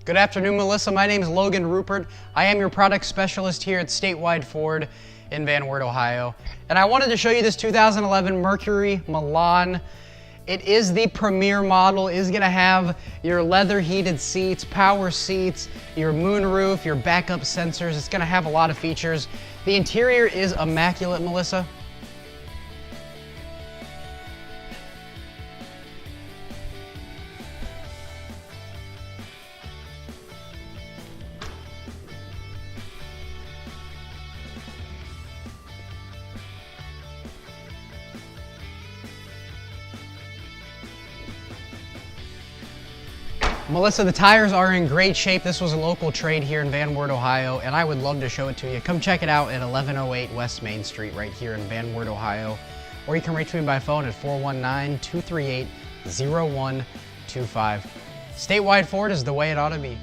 Good afternoon, Melissa. My name is Logan Rupert. I am your product specialist here at Statewide Ford in Van Wert, Ohio. And I wanted to show you this 2011 Mercury Milan. It is the premier model. It is going to have your leather heated seats, power seats, your moonroof, your backup sensors. It's going to have a lot of features. The interior is immaculate, Melissa. Melissa, the tires are in great shape. This was a local trade here in Van Wert, Ohio, and I would love to show it to you. Come check it out at 1108 West Main Street right here in Van Wert, Ohio. Or you can reach me by phone at 419-238-0125. Statewide Ford is the way it ought to be.